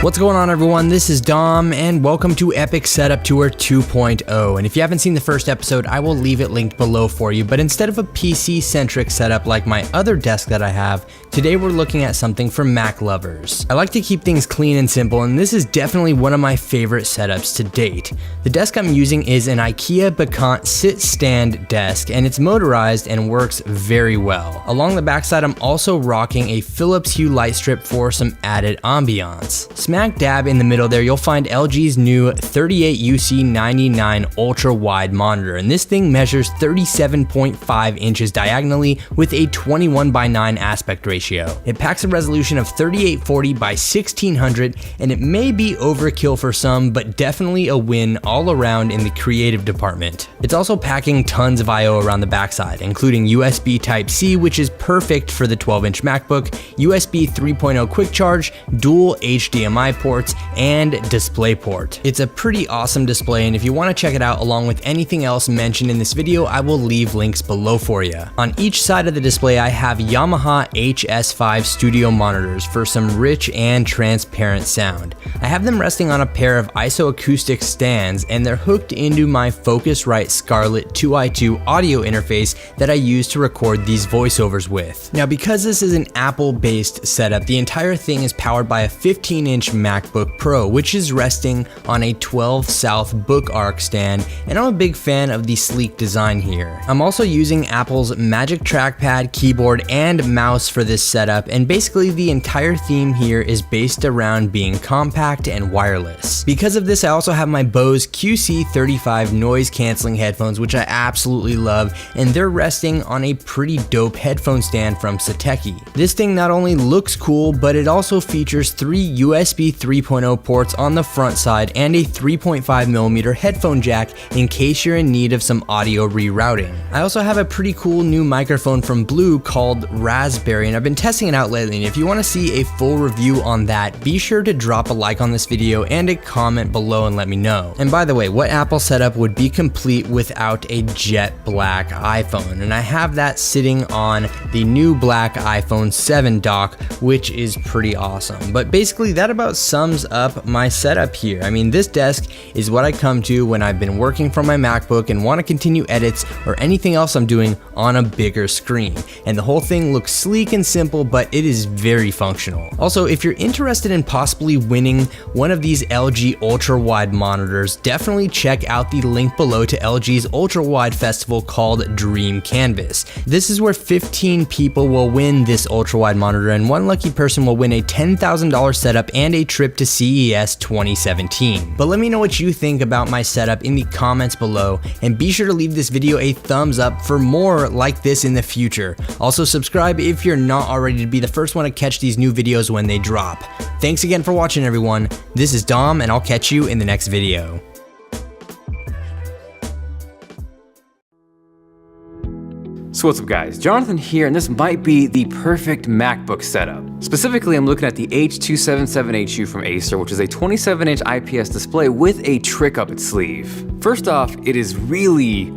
What's going on, everyone? This is Dom, and welcome to Epic Setup Tour 2.0. And if you haven't seen the first episode, I will leave it linked below for you. But instead of a PC-centric setup like my other desk that I have, today we're looking at something for Mac lovers. I like to keep things clean and simple, and this is definitely one of my favorite setups to date. The desk I'm using is an IKEA Bacant sit-stand desk, and it's motorized and works very well. Along the backside, I'm also rocking a Philips Hue light strip for some added ambiance. Smack dab in the middle there, you'll find LG's new 38UC99 ultra wide monitor, and this thing measures 37.5 inches diagonally with a 21:9 aspect ratio. It packs a resolution of 3840 by 1600, and it may be overkill for some, but definitely a win all around in the creative department. It's also packing tons of I/O around the backside, including USB Type-C, which is perfect for the 12-inch MacBook, USB 3.0 quick charge, dual HDMI ports, and DisplayPort. It's a pretty awesome display, and if you want to check it out along with anything else mentioned in this video, I will leave links below for you. On each side of the display, I have Yamaha HS5 studio monitors for some rich and transparent sound. I have them resting on a pair of isoacoustic stands, and they're hooked into my Focusrite Scarlett 2i2 audio interface that I use to record these voiceovers with. Now, because this is an Apple-based setup, the entire thing is powered by a 15-inch MacBook Pro, which is resting on a 12 South Book Arc stand, and I'm a big fan of the sleek design here. I'm also using Apple's Magic Trackpad, keyboard, and mouse for this setup, and basically the entire theme here is based around being compact and wireless. Because of this, I also have my Bose QC35 noise canceling headphones, which I absolutely love, and they're resting on a pretty dope headphone stand from Satechi. This thing not only looks cool, but it also features 3 USB 3.0 ports on the front side and a 3.5mm headphone jack in case you're in need of some audio rerouting. I also have a pretty cool new microphone from Blue called Raspberry, and I've been testing it out lately, and if you want to see a full review on that, be sure to drop a like on this video and a comment below and let me know. And by the way, what Apple setup would be complete without a jet black iPhone? And I have that sitting on the new black iPhone 7 dock, which is pretty awesome. But basically that about sums up my setup here. I mean, this desk is what I come to when I've been working from my MacBook and want to continue edits or anything else I'm doing on a bigger screen. And the whole thing looks sleek and simple, but it is very functional. Also, if you're interested in possibly winning one of these LG ultra wide monitors, definitely check out the link below to LG's ultra wide festival called Dream Canvas. This is where 15 people will win this ultra wide monitor, and one lucky person will win a $10,000 setup and a trip to CES 2017. But let me know what you think about my setup in the comments below, and be sure to leave this video a thumbs up for more like this in the future. Also, subscribe if you're not already to be the first one to catch these new videos when they drop. Thanks again for watching, everyone. This is Dom, and I'll catch you in the next video. So what's up, guys? Jonathan here, and this might be the perfect MacBook setup. Specifically, I'm looking at the H277HU from Acer, which is a 27-inch IPS display with a trick up its sleeve. First off, it is really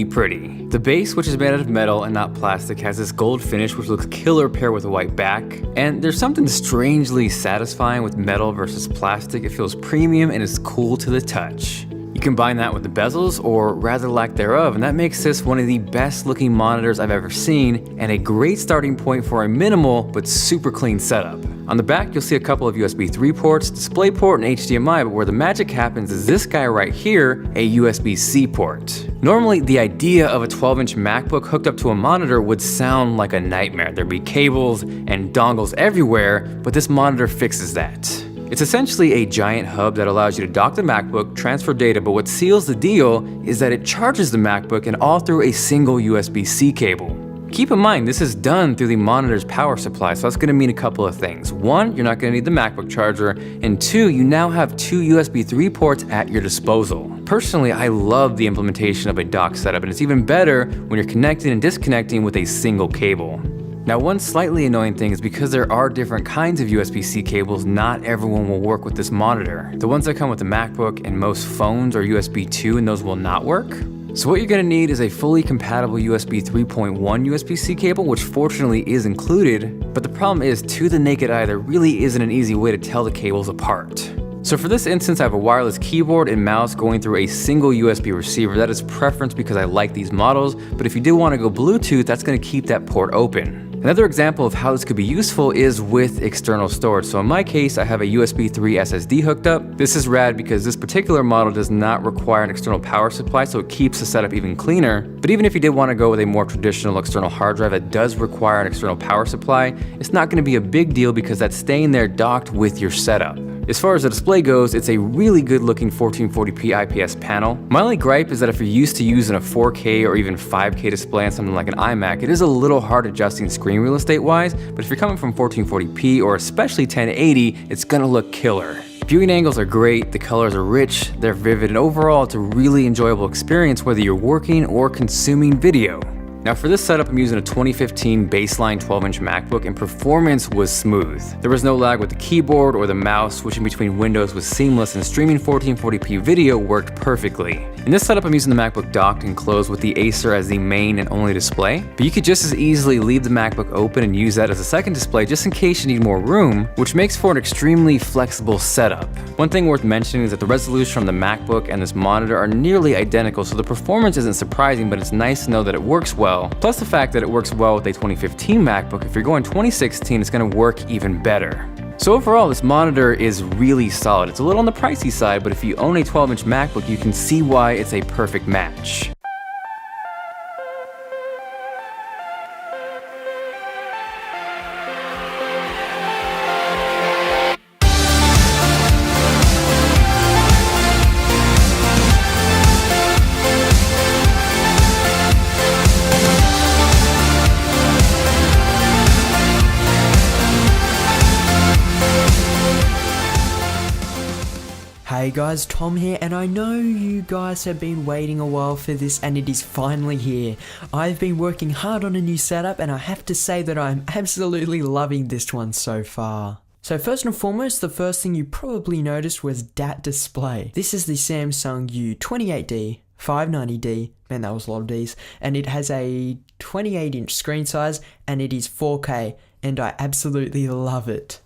pretty. The base, which is made out of metal and not plastic, has this gold finish which looks killer paired with a white back. And there's something strangely satisfying with metal versus plastic. It feels premium and is cool to the touch. You combine that with the bezels, or rather lack thereof, and that makes this one of the best looking monitors I've ever seen, and a great starting point for a minimal but super clean setup. On the back, you'll see a couple of USB 3 ports, DisplayPort, and HDMI, but where the magic happens is this guy right here, a USB-C port. Normally, the idea of a 12-inch MacBook hooked up to a monitor would sound like a nightmare. There'd be cables and dongles everywhere, but this monitor fixes that. It's essentially a giant hub that allows you to dock the MacBook, transfer data, but what seals the deal is that it charges the MacBook, and all through a single USB-C cable. Keep in mind, this is done through the monitor's power supply, so that's going to mean a couple of things. One, you're not going to need the MacBook charger, and two, you now have 2 USB 3 ports at your disposal. Personally, I love the implementation of a dock setup, and it's even better when you're connecting and disconnecting with a single cable. Now, one slightly annoying thing is because there are different kinds of USB-C cables, not everyone will work with this monitor. The ones that come with the MacBook and most phones are USB 2, and those will not work. So what you're going to need is a fully compatible USB 3.1 USB-C cable, which fortunately is included, but the problem is, to the naked eye, there really isn't an easy way to tell the cables apart. So for this instance, I have a wireless keyboard and mouse going through a single USB receiver. That is preference because I like these models, but if you do want to go Bluetooth, that's going to keep that port open. Another example of how this could be useful is with external storage. So in my case, I have a USB 3 SSD hooked up. This is rad because this particular model does not require an external power supply, so it keeps the setup even cleaner. But even if you did want to go with a more traditional external hard drive that does require an external power supply, it's not going to be a big deal because that's staying there docked with your setup. As far as the display goes, it's a really good looking 1440p IPS panel. My only gripe is that if you're used to using a 4K or even 5K display on something like an iMac, it is a little hard adjusting screen real estate wise, but if you're coming from 1440p or especially 1080, it's gonna look killer. Viewing angles are great, the colors are rich, they're vivid, and overall it's a really enjoyable experience whether you're working or consuming video. Now for this setup, I'm using a 2015 baseline 12-inch MacBook, and performance was smooth. There was no lag with the keyboard or the mouse, switching between windows was seamless, and streaming 1440p video worked perfectly. In this setup, I'm using the MacBook docked and closed with the Acer as the main and only display, but you could just as easily leave the MacBook open and use that as a second display just in case you need more room, which makes for an extremely flexible setup. One thing worth mentioning is that the resolution from the MacBook and this monitor are nearly identical, so the performance isn't surprising, but it's nice to know that it works well. Plus the fact that it works well with a 2015 MacBook, if you're going 2016, it's going to work even better. So overall, this monitor is really solid. It's a little on the pricey side, but if you own a 12-inch MacBook, you can see why it's a perfect match. Hey guys, Tom here, and I know you guys have been waiting a while for this, and it is finally here. I've been working hard on a new setup, and I have to say that I'm absolutely loving this one so far. So first and foremost, the first thing you probably noticed was that display. This is the Samsung U28D 590D, man that was a lot of Ds, and it has a 28-inch screen size, and it is 4K, and I absolutely love it.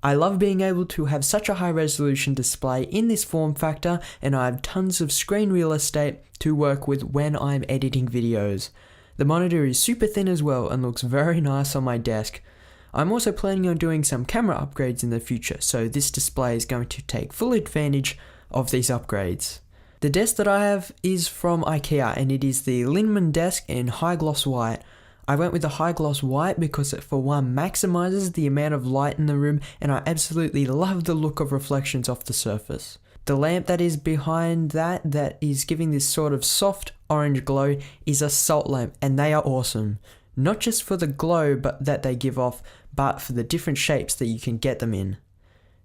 I love being able to have such a high resolution display in this form factor, and I have tons of screen real estate to work with when I'm editing videos. The monitor is super thin as well and looks very nice on my desk. I'm also planning on doing some camera upgrades in the future, so this display is going to take full advantage of these upgrades. The desk that I have is from IKEA, and it is the Lindemann desk in high gloss white. I went with the high gloss white because it for one maximizes the amount of light in the room, and I absolutely love the look of reflections off the surface. The lamp that is behind that is giving this sort of soft orange glow is a salt lamp, and they are awesome. Not just for the glow that they give off, but for the different shapes that you can get them in.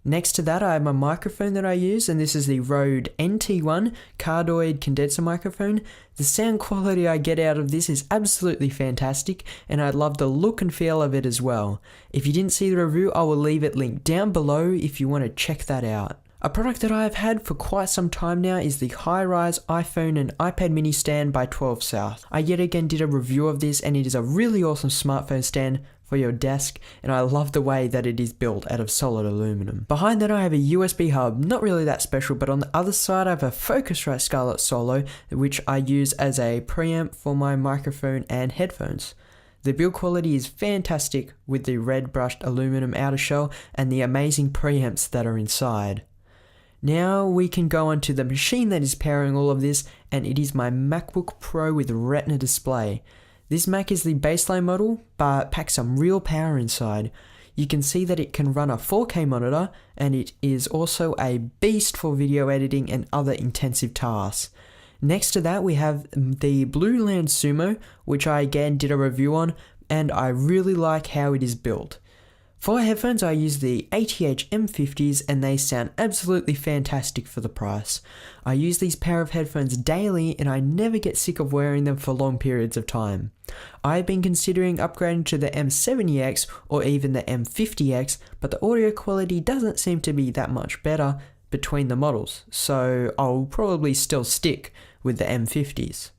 Next to that, I have my microphone that I use, and this is the Rode NT1 cardioid condenser microphone. The sound quality I get out of this is absolutely fantastic, and I love the look and feel of it as well. If you didn't see the review, I will leave it linked down below if you want to check that out. A product that I have had for quite some time now is the high-rise iPhone and iPad mini stand by 12 South. I yet again did a review of this, and it is a really awesome smartphone stand for your desk, and I love the way that it is built out of solid aluminum. Behind that I have a USB hub, not really that special, but on the other side I have a Focusrite Scarlett Solo, which I use as a preamp for my microphone and headphones. The build quality is fantastic with the red brushed aluminum outer shell and the amazing preamps that are inside. Now we can go on to the machine that is powering all of this, and it is my MacBook Pro with Retina display. This Mac is the baseline model, but packs some real power inside. You can see that it can run a 4K monitor, and it is also a beast for video editing and other intensive tasks. Next to that we have the Blueland Sumo, which I again did a review on, and I really like how it is built. For headphones I use the ATH M50s, and they sound absolutely fantastic for the price. I use these pair of headphones daily, and I never get sick of wearing them for long periods of time. I've been considering upgrading to the M70X or even the M50X, but the audio quality doesn't seem to be that much better between the models, so I'll probably still stick with the M50s.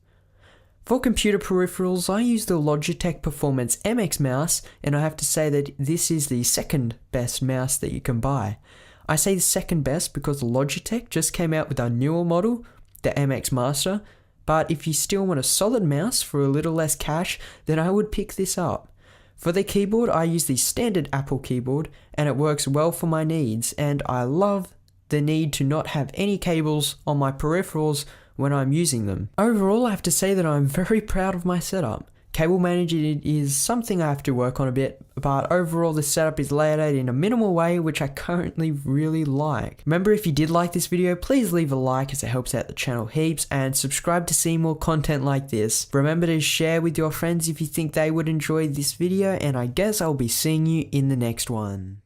For computer peripherals, I use the Logitech Performance MX mouse, and I have to say that this is the second best mouse that you can buy. I say the second best because Logitech just came out with a newer model, the MX Master, but if you still want a solid mouse for a little less cash, then I would pick this up. For the keyboard, I use the standard Apple keyboard, and it works well for my needs, and I love the need to not have any cables on my peripherals when I'm using them. Overall, I have to say that I'm very proud of my setup. Cable managing is something I have to work on a bit, but overall the setup is laid out in a minimal way, which I currently really like. Remember, if you did like this video, please leave a like as it helps out the channel heaps, and subscribe to see more content like this. Remember to share with your friends if you think they would enjoy this video, and I guess I'll be seeing you in the next one.